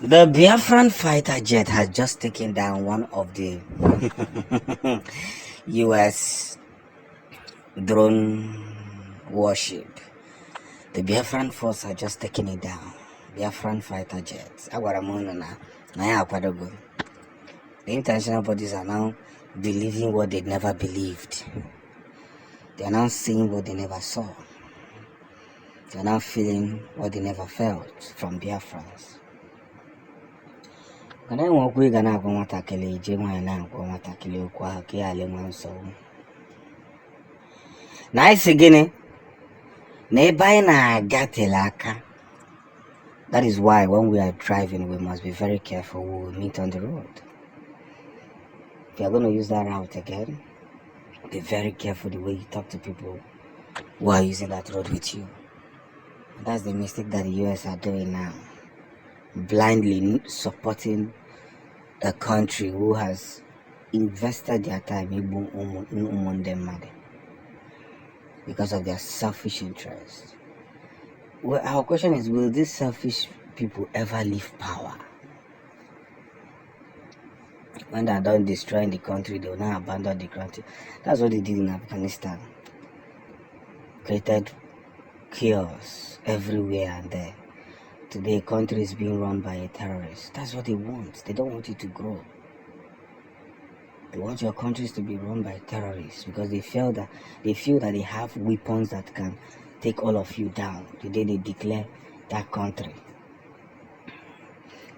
The Biafran fighter jet has just taken down one of the US drone warship. The Biafran force are just taking it down. Biafran fighter jets. The international bodies are now believing what they never believed. They are now seeing what they never saw. They are now feeling what they never felt from Biafrans. Kana nwokwe ga na-agwa nwatakịrị ije nwaanyị na-agwa nwatakịrị okwu ahụ ka ya ale nwa nsọ na isi gịnị na ebe anyị na-aga tele aka. That is why when we are driving we must be very careful who we meet on the road. If you are going to use that route again, be very careful the way you talk to people who are using that road with you. And that's the mistake that the US are doing now, blindly supporting a country who has invested their time in them because of their selfish interest. Well, our question is, will these selfish people ever leave power? When they're done destroying the country, they will not abandon the country. That's what they did in Afghanistan. Created chaos everywhere and there. Today, country is being run by a terrorist. That's what they want. They don't want you to grow. They want your countries to be run by terrorists because they feel that they have weapons that can take all of you down the day they declare that country.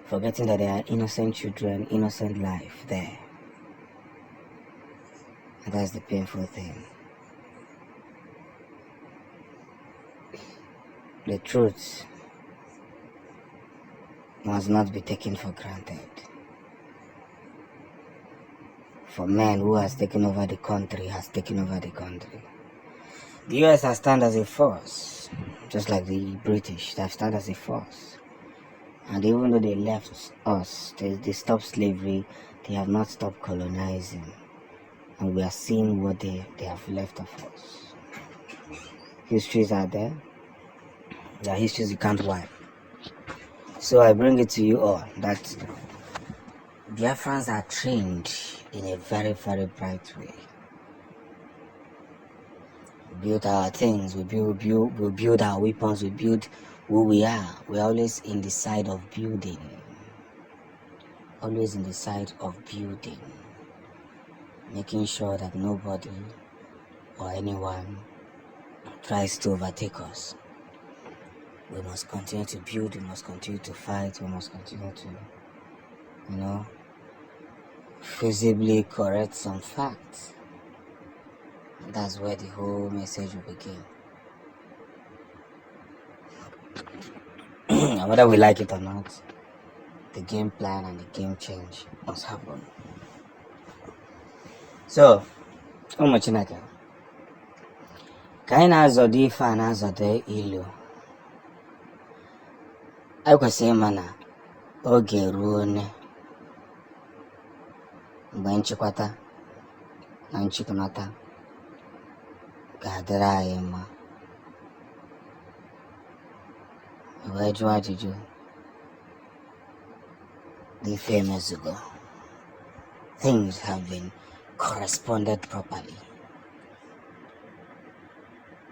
Forgetting that there are innocent children, innocent life there. And that's the painful thing. The truth must not be taken for granted. For men who has taken over the country, has taken over the country. The US has stand as a force, just like the British, they have stand as a force. And even though they left us, they stopped slavery, they have not stopped colonizing. And we are seeing what they have left of us. Histories are there. There are histories you can't wipe. So I bring it to you all that Biafrans are trained in a very, very bright way. We build our things, we build our weapons, we build who we are. We're always in the side of building. Always in the side of building. Making sure that nobody or anyone tries to overtake us. We must continue to build, we must continue to fight, we must continue to, feasibly correct some facts. And that's where the whole message will begin. And whether we like it or not, the game plan and the game change must happen. So, Chineke, ka anyị na-azọdo ife a na-azọdo ilu, anyị kwesịrị ịma na oge ruo mgbe nchịkwata na nchịkọnata ga-adịrị anyị mma. Wee jụọ ajụjụ the famous ago. Things have been corresponded properly.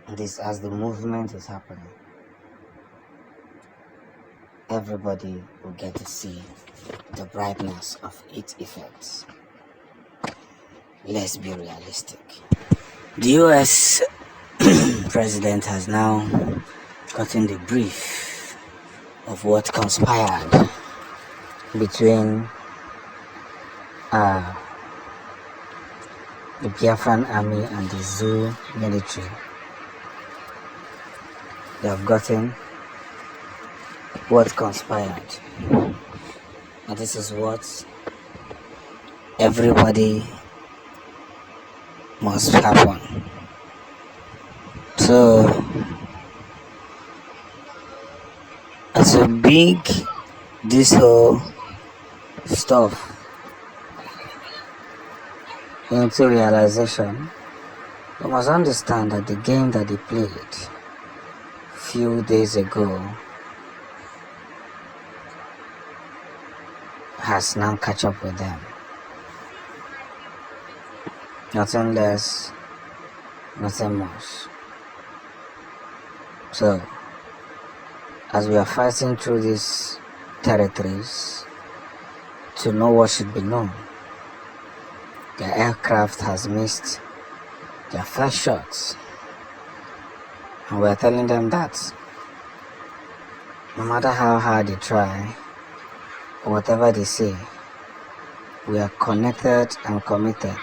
And this, as the movement is happening, everybody will get to see the brightness of its effects. Let's be realistic. The US president has now gotten the brief of what conspired between the Biafran army and the Zoo military. They have gotten what conspired. And this is what everybody must happen. So as a big this whole stuff into realization, we must understand that the game that they played few days ago has now catch up with them. Nothing less, nothing more. So, as we are fighting through these territories to know what should be known, their aircraft has missed their first shots. And we are telling them that no matter how hard they try, or whatever they say, we are connected and committed.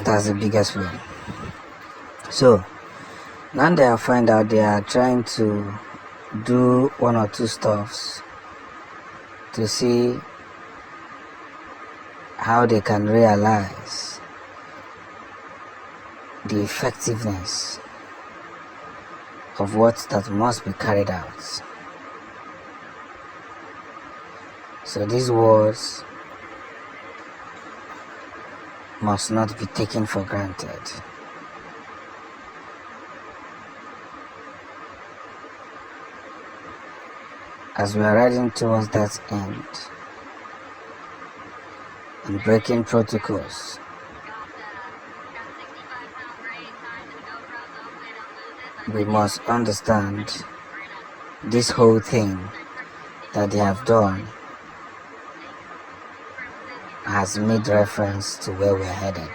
That's the biggest win. So, now they have found out they are trying to do one or two stuffs to see how they can realize the effectiveness of what that must be carried out. So these words must not be taken for granted. As we are riding towards that end and breaking protocols, we must understand this whole thing that they have done has made reference to where we're headed.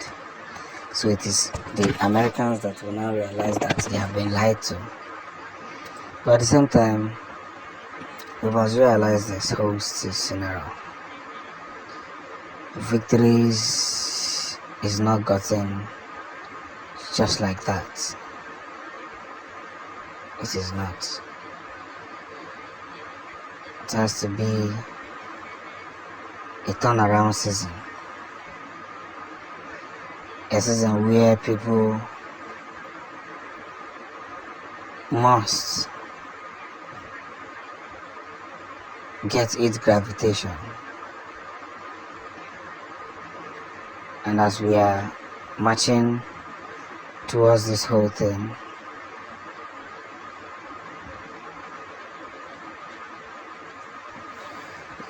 So it is the Americans that will now realize that they have been lied to. But at the same time, we must realize this whole scenario. Victories is not gotten just like that. It is not. It has to be a turnaround season. A season where people must get its gravitation. And as we are marching towards this whole thing,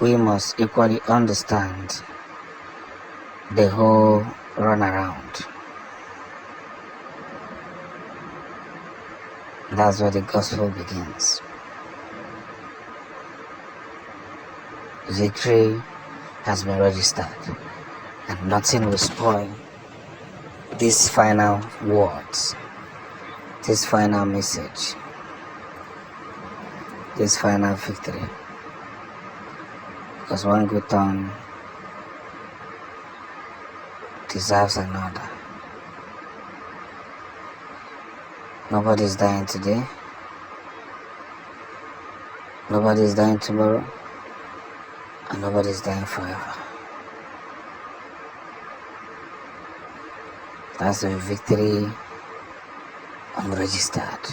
we must equally understand the whole runaround. That's where the gospel begins. Victory has been registered, and nothing will spoil these final words, this final message, this final victory. Because one good turn deserves another. Nobody is dying today. Nobody is dying tomorrow. And nobody is dying forever. That's a victory unregistered.